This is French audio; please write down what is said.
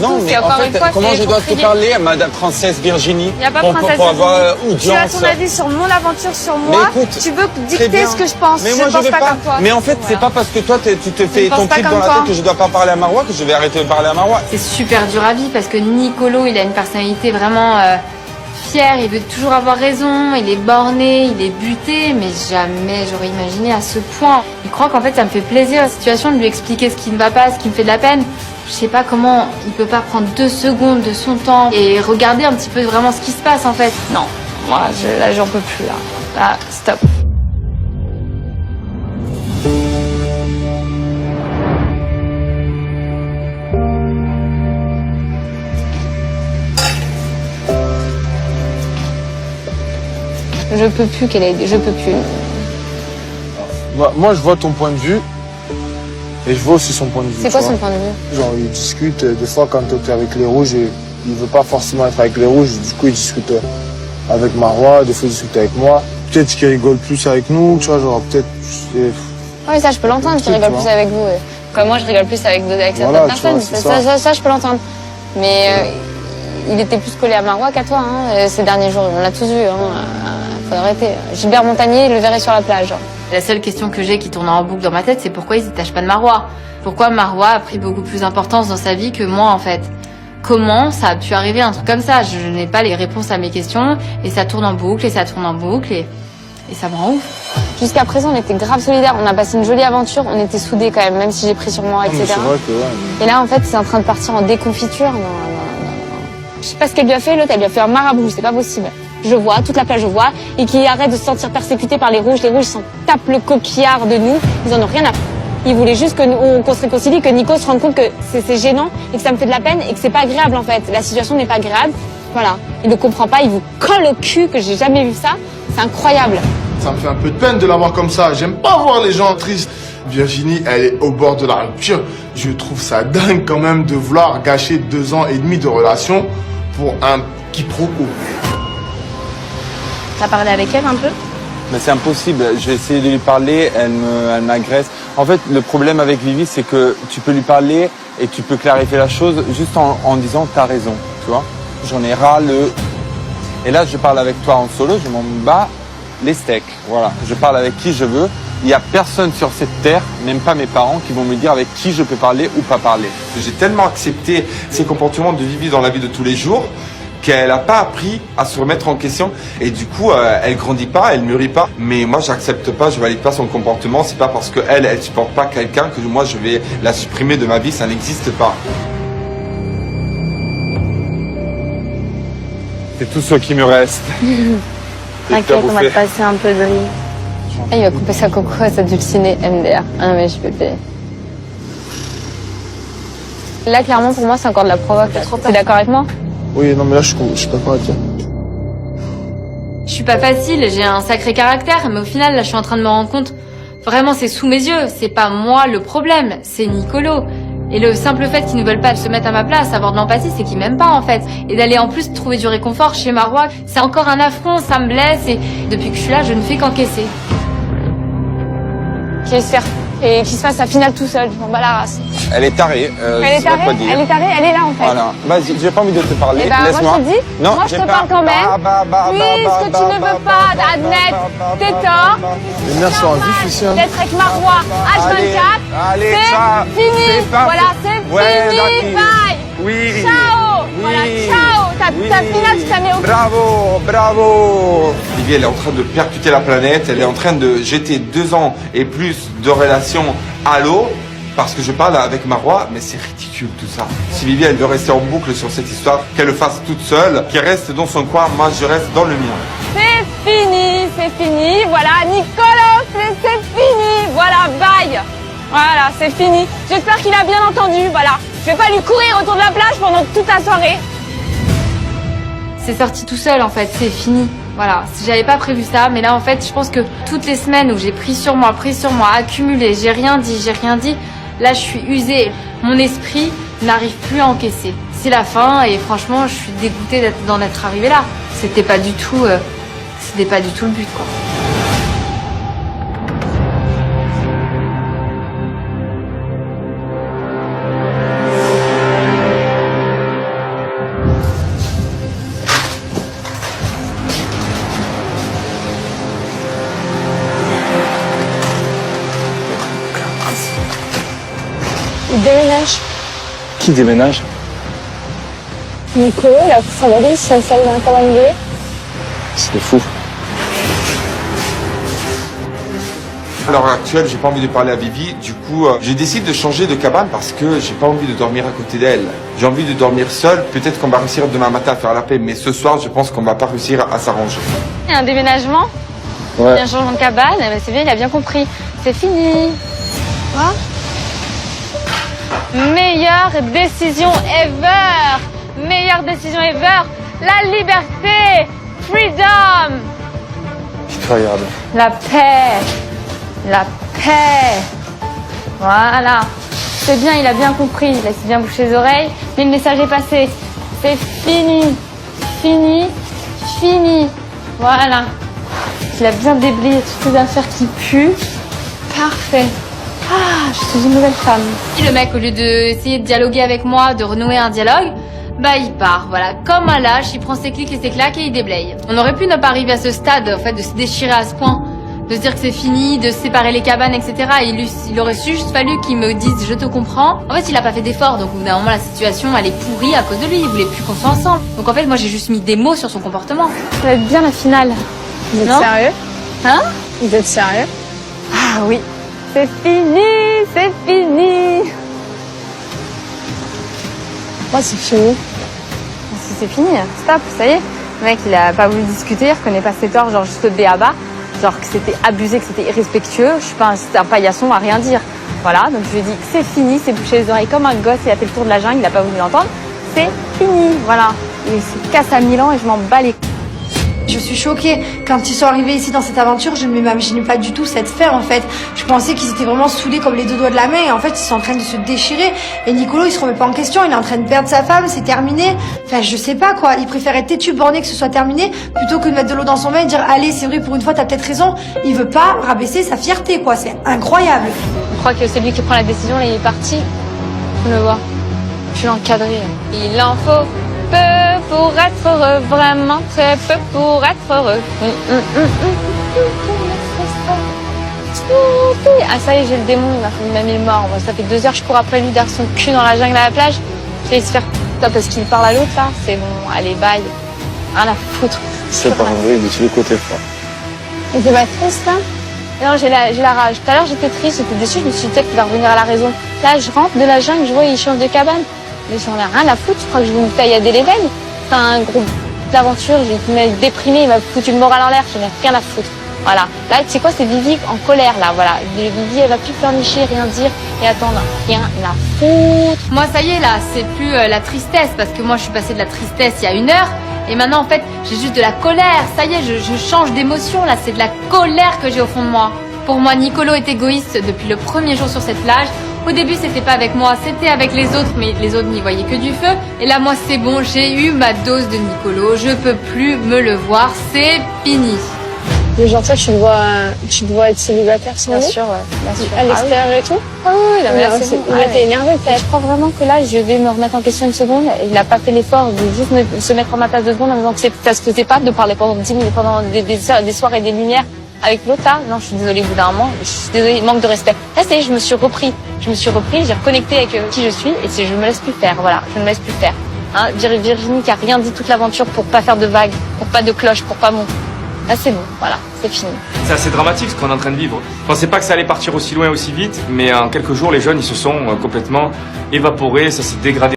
Non, tout. mais Encore en une fait, fois, comment c'est je pour dois te crier. parler à Madame Princesse Virginie? Il n'y a pas pour, princesse pour avoir Virginie. Tu as audience. ton avis sur mon aventure, sur moi. Mais écoute, tu veux très dicter bien. ce que je pense. Mais je moi, ne pense vais pas comme toi. Mais en fait, c'est Voilà. pas parce que toi, tu te Je fais ne pense ton pas trip comme dans la toi. tête que je dois pas parler à Marois, que je vais arrêter de parler à Marois. C'est super dur à vivre parce que Nicolo, il a une personnalité vraiment fière, il veut toujours avoir raison, il est borné, il est buté, mais jamais j'aurais imaginé à ce point. Il croit qu'en fait ça me fait plaisir la situation de lui expliquer ce qui ne va pas, ce qui me fait de la peine. Je sais pas comment il peut pas prendre 2 secondes de son temps et regarder un petit peu vraiment ce qui se passe en fait. Non, moi là j'en peux plus là. Là, stop. Je peux plus qu'elle ait... Je peux plus. Moi, je vois ton point de vue. Et je vois aussi son point de vue. C'est quoi son point de vue? Genre, il discute, des fois, quand t'es avec les rouges, il veut pas forcément être avec les rouges. Du coup, il discute avec Marois, des fois, il discute avec moi. Peut-être qu'il rigole plus avec nous, tu vois, genre, peut-être... Oui, ça, je peux l'entendre qu'il rigole plus avec vous. Comme moi, je rigole plus avec certaines Voilà, personnes. tu vois, Ça, je peux l'entendre. Mais il était plus collé à Marois qu'à toi, hein, ces derniers jours. On l'a tous vu, hein. Faut arrêter. Gilbert Montagnier, le verrait sur la plage. La seule question que j'ai qui tourne en boucle dans ma tête, c'est pourquoi il ne détache pas de Marois. Pourquoi Marois a pris beaucoup plus d'importance dans sa vie que moi, en fait. Comment ça a pu arriver un truc comme ça? Je n'ai pas les réponses à mes questions, et ça tourne en boucle, et ça tourne en boucle, et ça me rend ouf. Jusqu'à présent, on était grave solidaires, on a passé une jolie aventure, on était soudés quand même si j'ai pris sur moi, etc. C'est vrai que, ouais. Et là, en fait, c'est en train de partir en déconfiture. Non. Je sais pas ce qu'elle lui a fait, l'autre, elle lui a fait un marabout, c'est pas possible. Je vois, toute la plage, je vois, et qui arrête de se sentir persécuté par les rouges. Les rouges s'en tapent le coquillard de nous, ils en ont rien à faire. Ils voulaient juste qu'on se réconcilie, que Nico se rende compte que c'est gênant, et que ça me fait de la peine, et que c'est pas agréable en fait. La situation n'est pas agréable. Voilà. Il ne comprend pas, il vous colle au cul, que j'ai jamais vu ça. C'est incroyable. Ça me fait un peu de peine de la voir comme ça. J'aime pas voir les gens tristes. Virginie, elle est au bord de la rupture. Je trouve ça dingue quand même de vouloir gâcher 2 ans et demi de relation pour un quiproquo. T'as parlé avec elle un peu? Mais c'est impossible. J'ai essayé de lui parler, elle m'agresse. En fait, le problème avec Vivi, c'est que tu peux lui parler et tu peux clarifier la chose juste en disant t'as raison, tu vois. J'en ai ras le... Et là, je parle avec toi en solo, je m'en bats les steaks. Voilà, je parle avec qui je veux. Il n'y a personne sur cette terre, même pas mes parents, qui vont me dire avec qui je peux parler ou pas parler. J'ai tellement accepté ces comportements de Vivi dans la vie de tous les jours qu'elle n'a pas appris à se remettre en question et du coup elle grandit pas, elle mûrit pas. Mais moi j'accepte pas, je valide pas son comportement. C'est pas parce que elle supporte pas quelqu'un que moi je vais la supprimer de ma vie, ça n'existe pas. C'est tout ce qui me reste. T'inquiète, on va te passer un peu de riz. Ah, il va couper sa coco à sa dulcinée MDR. Ah mais je peux payer. Là clairement pour moi c'est encore de la provoque. T'es d'accord avec moi? Oui, non, mais là, je suis d'accord avec toi. Je suis pas facile, j'ai un sacré caractère, mais au final, là, je suis en train de me rendre compte, vraiment, c'est sous mes yeux, c'est pas moi le problème, c'est Nicolo. Et le simple fait qu'ils ne veulent pas se mettre à ma place, avoir de l'empathie, c'est qu'ils m'aiment pas, en fait. Et d'aller en plus trouver du réconfort chez Marois, c'est encore un affront, ça me blesse, et depuis que je suis là, je ne fais qu'encaisser. Et qui se fasse sa finale tout seul, je m'en bats la race. Elle est tarée. Elle est tarée, elle est là, en fait. Voilà. Vas-y, j'ai pas envie de te parler. Eh ben, Laisse-moi. moi je te dis, Non, moi je j'ai te pas- parle quand même. Puisque tu ne veux pas admettre tes torts, Les mères sont à vif ici, hein. d'être avec Marois H24, Allez, ça, c'est fini. c'est pas Voilà, fait. c'est Ouais, fini. Daki. Bye. Oui. Ciao. Oui. Voilà, ciao. Ta finale, tu t'as mis au... Bravo, bravo. Vivi, elle est en train de percuter la planète, elle est en train de jeter 2 ans et plus de relations à l'eau parce que je parle avec Marois, mais c'est ridicule tout ça. Si Vivi, elle veut rester en boucle sur cette histoire, qu'elle le fasse toute seule, qu'elle reste dans son coin, moi je reste dans le mien. C'est fini. Voilà, Nicolas, c'est fini. Voilà, bye. Voilà, c'est fini. J'espère qu'il a bien entendu, voilà. Je vais pas lui courir autour de la plage pendant toute la soirée. C'est sorti tout seul en fait, c'est fini. Voilà, j'avais pas prévu ça, mais là en fait, je pense que toutes les semaines où j'ai pris sur moi, accumulé, j'ai rien dit, là je suis usée. Mon esprit n'arrive plus à encaisser. C'est la fin et franchement, je suis dégoûtée d'en être arrivée là. C'était pas du tout le but quoi. déménage. Qui déménage? Nico, la Fabrice s'installe dans la cabane bleue. C'est fou. À l'heure actuelle, j'ai pas envie de parler à Vivi. Du coup, je décide de changer de cabane parce que j'ai pas envie de dormir à côté d'elle. J'ai envie de dormir seul. Peut-être qu'on va réussir demain matin à faire la paix, mais ce soir, je pense qu'on va pas réussir à s'arranger. Il y a un déménagement, il y a un changement de cabane. Eh ben, c'est bien, il a bien compris. C'est fini. Quoi? Meilleure décision ever. Meilleure décision ever. La liberté. Freedom. Incroyable. La paix. La paix. Voilà. C'est bien, il a bien compris. Il a bien bouché les oreilles. Mais le message est passé. C'est fini. Fini. Fini. Voilà. Il a bien déblayé toutes les affaires qui puent. Parfait. Ah, je suis une nouvelle femme. Et le mec, au lieu d'essayer de dialoguer avec moi, de renouer un dialogue, bah il part, voilà, comme un lâche, il prend ses clics et ses claques et il déblaye. On aurait pu ne pas arriver à ce stade, en fait, de se déchirer à ce point, de se dire que c'est fini, de séparer les cabanes, etc. Et il aurait juste fallu qu'il me dise « je te comprends ». En fait, il a pas fait d'effort, donc au bout d'un moment, la situation, elle est pourrie à cause de lui, il voulait plus qu'on soit ensemble. Donc en fait, moi, j'ai juste mis des mots sur son comportement. Ça va être bien la finale. Vous êtes Non? sérieux? Hein? Vous êtes sérieux? Ah oui. C'est fini, c'est fini. Moi, c'est fini. Si c'est fini, stop, ça y est. Le mec, il a pas voulu discuter, il reconnaît pas ses torts, genre juste le b.a.-ba. Genre que c'était abusé, que c'était irrespectueux. Je suis pas un paillasson à rien dire. Voilà, donc je lui ai dit que c'est fini, c'est bouché les oreilles comme un gosse, il a fait le tour de la jungle, il a pas voulu l'entendre. C'est fini, voilà. Il se casse à Milan et je m'en bats les. Je suis choquée. Quand ils sont arrivés ici dans cette aventure, je ne m'imaginais pas du tout cette fin en fait. Je pensais qu'ils étaient vraiment soudés comme les deux doigts de la main et en fait ils sont en train de se déchirer. Et Nicolo il se remet pas en question, il est en train de perdre sa femme, c'est terminé. Enfin je sais pas quoi, il préfère être têtu borné que ce soit terminé plutôt que de mettre de l'eau dans son vin et dire allez c'est vrai pour une fois t'as peut-être raison. Il veut pas rabaisser sa fierté quoi, c'est incroyable. Je crois que c'est lui qui prend la décision, là il est parti. On le voit. Je suis encadrée. Il en faut peu pour être heureux, vraiment très peu pour être heureux. Ah ça y est, j'ai le démon, il m'a mis le mort. Ça fait 2 heures que je cours après lui derrière son cul dans la jungle à la plage. Je vais se faire parce qu'il parle à l'autre là. C'est bon, allez bye. Rien à foutre. C'est pas vrai, de tous les côtés fort. Et t'es pas triste, là? Non, j'ai la rage. Tout à l'heure, j'étais triste, j'étais déçue, je me suis dit peut-être qu'il va revenir à la raison. Là, je rentre de la jungle, je vois, il change de cabane. Mais j'en ai rien à foutre, je crois que je vais me taillader l'éveil. C'est un gros d'aventure, j'ai été déprimée, il m'a foutu le moral en l'air, j'en ai rien à foutre. Voilà. Là, tu sais quoi, c'est Vivi en colère, là, voilà. Vivi, elle va plus pleurnicher, rien dire et attendre. Rien à foutre. Moi, ça y est, là, c'est plus la tristesse, parce que moi, je suis passée de la tristesse il y a 1 heure. Et maintenant, en fait, j'ai juste de la colère. Ça y est, je change d'émotion, là. C'est de la colère que j'ai au fond de moi. Pour moi, Nicolo est égoïste depuis le premier jour sur cette plage. Au début, c'était pas avec moi, c'était avec les autres, mais les autres n'y voyaient que du feu. Et là, moi, c'est bon, j'ai eu ma dose de Nicolo. Je peux plus me le voir, c'est fini. Mais genre, toi, tu te vois être célibataire sans lui? ouais. Bien sûr. À l'extérieur et tout? Ah oui, là, Ouais, c'est bon. là, t'es énervé, Et je crois vraiment que là, je vais me remettre en question 1 seconde. Il n'a pas fait l'effort de juste se mettre en ma place 2 secondes en me disant que ça se faisait pas de parler pendant 10 minutes, pendant des soirs et des lumières avec l'autre là. Non, je suis désolée, au bout d'un moment, je suis désolée, manque de respect. Là, c'est, je me suis repris, j'ai reconnecté avec qui je suis et je me laisse plus faire, voilà, je ne me laisse plus faire. Hein, Virginie qui a rien dit toute l'aventure pour pas faire de vagues, pour pas de cloche, pour pas mon. Là, c'est bon, voilà, c'est fini. C'est assez dramatique ce qu'on est en train de vivre. Je pensais pas que ça allait partir aussi loin, aussi vite, mais en quelques jours, les jeunes, ils se sont complètement évaporés, ça s'est dégradé.